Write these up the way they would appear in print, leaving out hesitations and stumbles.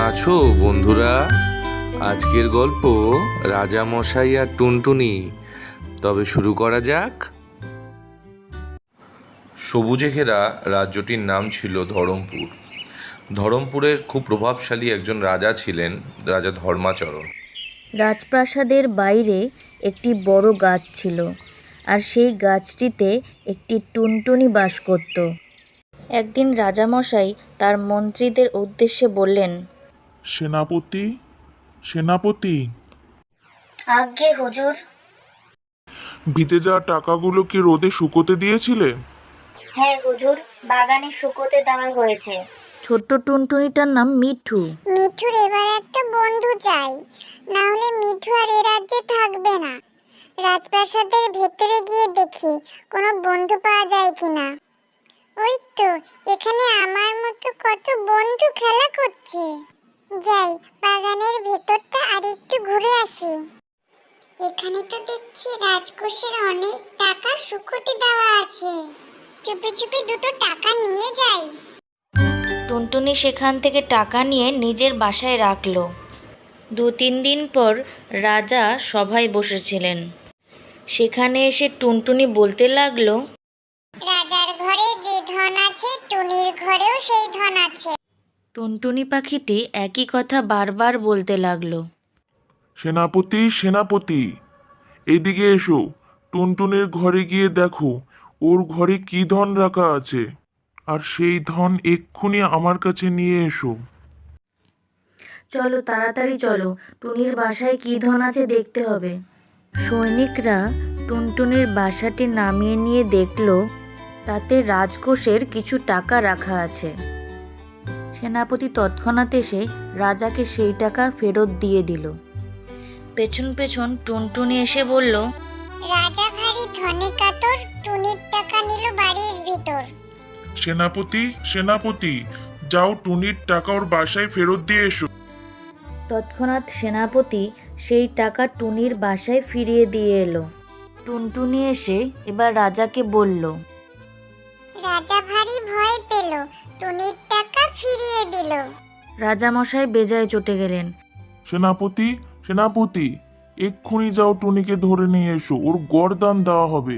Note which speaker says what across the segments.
Speaker 1: আছো বন্ধুরা? আজকের গল্প রাজা মশাই আর টুনটুনি। তবে শুরু করা যাক। সবুজে ঘেরা রাজ্যটির নাম ছিল ধরমপুর। ধরমপুরের খুব প্রভাবশালী একজন রাজা ছিলেন, রাজা ধর্মাচরণ।
Speaker 2: রাজপ্রাসাদের বাইরে একটি বড় গাছ ছিল, আর সেই গাছটিতে একটি টুনটুনি বাস করত। একদিন রাজামশাই তার মন্ত্রীদের উদ্দেশ্যে বললেন,
Speaker 3: সেনাপতি, সেনাপতি,
Speaker 2: আজ্ঞে হুজুর।
Speaker 3: ভিজে যাওয়া টাকাগুলো কি রোদে শুকোতে দিয়েছিলে?
Speaker 2: হ্যাঁ হুজুর, বাগানে শুকোতে দেওয়া হয়েছে। ছোট্ট টুনটুনিটার নাম মিঠু।
Speaker 4: মিঠুর এবার একটা বন্ধু চাই, না হলে মিঠু আর এ রাজ্যে থাকবে না। রাজপ্রাসাদের ভেতরে গিয়ে দেখি কোনো বন্ধু পাওয়া যায় কিনা। ওই তো, এখানে আমার মতো কত বন্ধু খেলা করছে। যাই, বাগানের ভেতরটা আর একটু ঘুরে আসি। এখানে তো দেখছি রাজকোষের অনেক টাকা শুকোতে দেওয়া আছে। চুপি চুপি দুটো টাকা নিয়ে যাই।
Speaker 2: টুনটুনি সেখান থেকে টাকা নিয়ে নিজের বাসায় রাখল। 2-3 দিন পর রাজা সভায় বসেছিলেন। সেখানে এসে টুনটুনি বলতে লাগলো,
Speaker 4: রাজার ঘরে যে ধন আছে, টুনির ঘরেও সেই ধন আছে।
Speaker 2: টুনটুনি পাখিটি একই কথা বারবার বলতে লাগলো।
Speaker 3: সেনাপতি, সেনাপতি, এদিকে এসো। টুনটুনির ঘরে গিয়ে দেখো ওর ঘরে কি ধন রাখা আছে, আর সেই ধন এক্ষুনি আমার কাছে নিয়ে এসো।
Speaker 2: চলো তাড়াতাড়ি চলো, টুনির বাসায় কি ধন আছে দেখতে হবে। সৈনিকরা টুনটুনির বাসাটি নামিয়ে নিয়ে দেখলো তাতে রাজকোষের কিছু টাকা রাখা আছে। সেনাপতি তৎক্ষণাৎ এসে রাজাকে সেই টাকা ফেরত দিয়ে দিল। পেছন পেছন টুনটুনি এসে বলল,
Speaker 4: রাজা ভারী ধনে কাতর, টুনির টাকা নিল বাড়ির ভিতর।
Speaker 3: সেনাপতি, সেনাপতি, যাও টুনির টাকা ওর বাসায় ফেরত দিয়ে এসো।
Speaker 2: তৎক্ষণাৎ সেনাপতি সেই টাকা টুনির বাসায় ফিরিয়ে দিয়ে এলো। টুনটুনি এসে এবার রাজাকে বলল,
Speaker 4: রাজা ভারী ভয় পেল, টুনির টাকা ফিরিয়ে দিল।
Speaker 2: রাজামশাই বেজায় চটে গেলেন।
Speaker 3: সেনাপতি, সেনাপতি, এক্ষুনি যাও টুনিকে ধরে নিয়ে এসো, ওর গরদান দেওয়া হবে।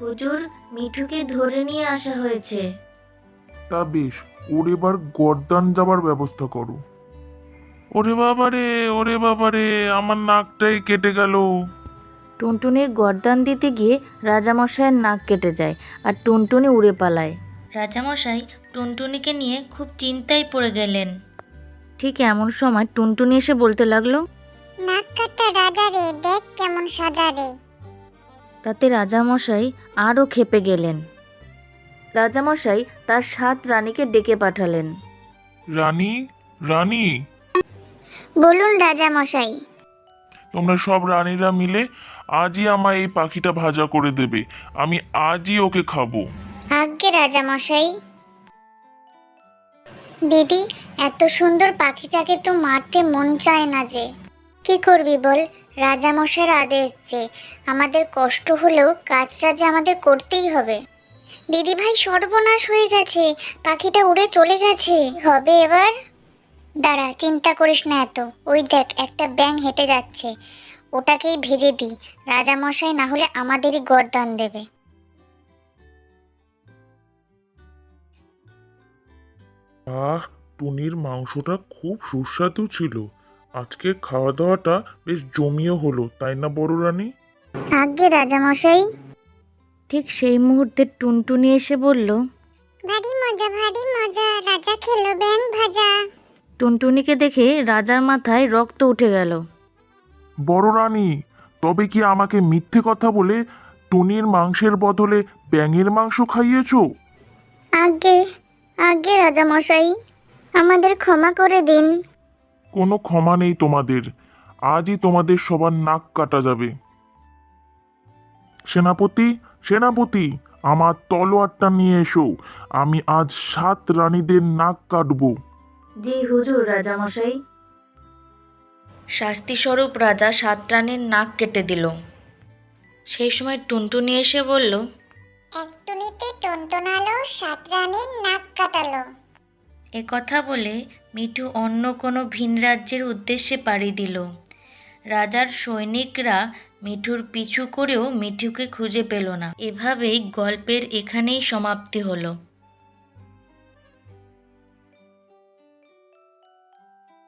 Speaker 2: হুজুর, মিঠুকে ধরে নিয়ে আসা হয়েছে।
Speaker 3: তা বেশ, ওর এবার গরদান যাবার ব্যবস্থা করো। ওরে বাবারে, ওরে বাবারে, আমার নাকটাই কেটে গেল।
Speaker 2: টুনটুনির গর্দান দিতে গিয়ে রাজামশাইয়ের নাক কেটে যায়, আর টুনটুনি উড়ে পালায়। রাজামশাই টুনটুনিকে নিয়ে খুব চিন্তায় পড়ে গেলেন। ঠিক এমন সময় টুনটুনি এসে বলতে লাগলো,
Speaker 4: নাক কাটা রাজা রে, দেখ কেমন সাজা রে।
Speaker 2: তাতে রাজামশাই আরও ক্ষেপে গেলেন। রাজামশাই তার 7 রানীকে ডেকে পাঠালেন।
Speaker 3: রানী, রানী,
Speaker 4: বলুন রাজা মশাই।
Speaker 3: তোমরা সব রানীরা মিলে আজই আমায় এই পাখিটা ভাজা করে দেবে। আমি আজই ওকে খাবো।
Speaker 4: আজ্ঞে রাজা মশাই। দিদি, এত সুন্দর পাখিটাকে তো মারতে মন চায় না যে। কি করবি বল, রাজা মশাইয়ের আদেশ যে, আমাদের কষ্ট হলেও কাজটা যে আমাদের করতেই হবে। দিদি ভাই, সর্বনাশ হয়ে গেছে, পাখিটা উড়ে চলে গেছে। হবে এবার? দাঁড়া, চিন্তা করিস না এত। ওই দেখ, একটা ব্যাঙ হেঁটে যাচ্ছে, ওটাকেই ভেজে দিই। রাজা মশাই না হলে আমাদেরই গরদান দেবে।
Speaker 3: আহ, টুনির মাংসটা খুব সুস্বাদু ছিল। আজকে খাওয়া দাওয়াটা বেশ জমিয়ে হলো, তাই না বড় রানী?
Speaker 4: আজ্ঞে রাজা মশাই।
Speaker 2: ঠিক সেই মুহূর্তে টুনটুনি এসে বলল,
Speaker 4: ভারী মজা, ভারী মজা, রাজা খেলো ব্যাঙ ভাজা।
Speaker 2: টুনটুনিকে দেখে রাজার মাথায় রক্ত উঠে গেল।
Speaker 3: বড় রানী, তবে কি আমাকে মিথ্যে কথা বলে টুনির মাংসের বদলে ব্যাঙের মাংস খাইয়েছো?
Speaker 4: আজ্ঞে, আজ্ঞে রাজা মশাই, আমাদের ক্ষমা করে দিন।
Speaker 3: কোনো ক্ষমা নেই তোমাদের। আজই তোমাদের সবার নাক কাটা যাবে। সেনাপতি, সেনাপতি, আমার তলোয়ারটা নিয়ে এসো। আমি আজ 7 রানীদের নাক কাটবো।
Speaker 2: জি হুজুর রাজামশাই। শাস্তিস্বরূপ রাজা 7 রানীর নাক কেটে দিল। সেই সময় টুনটুনি এসে বলল,
Speaker 4: এক টুনিতে টনটনালো, 7 রানীর নাক কাটালো।
Speaker 2: কথা বলে মিঠু অন্য কোনো ভিন রাজ্যের উদ্দেশ্যে পাড়ি দিল। রাজার সৈনিকরা মিঠুর পিছু করেও মিঠুকে খুঁজে পেল না। এভাবেই গল্পের এখানেই সমাপ্তি হলো।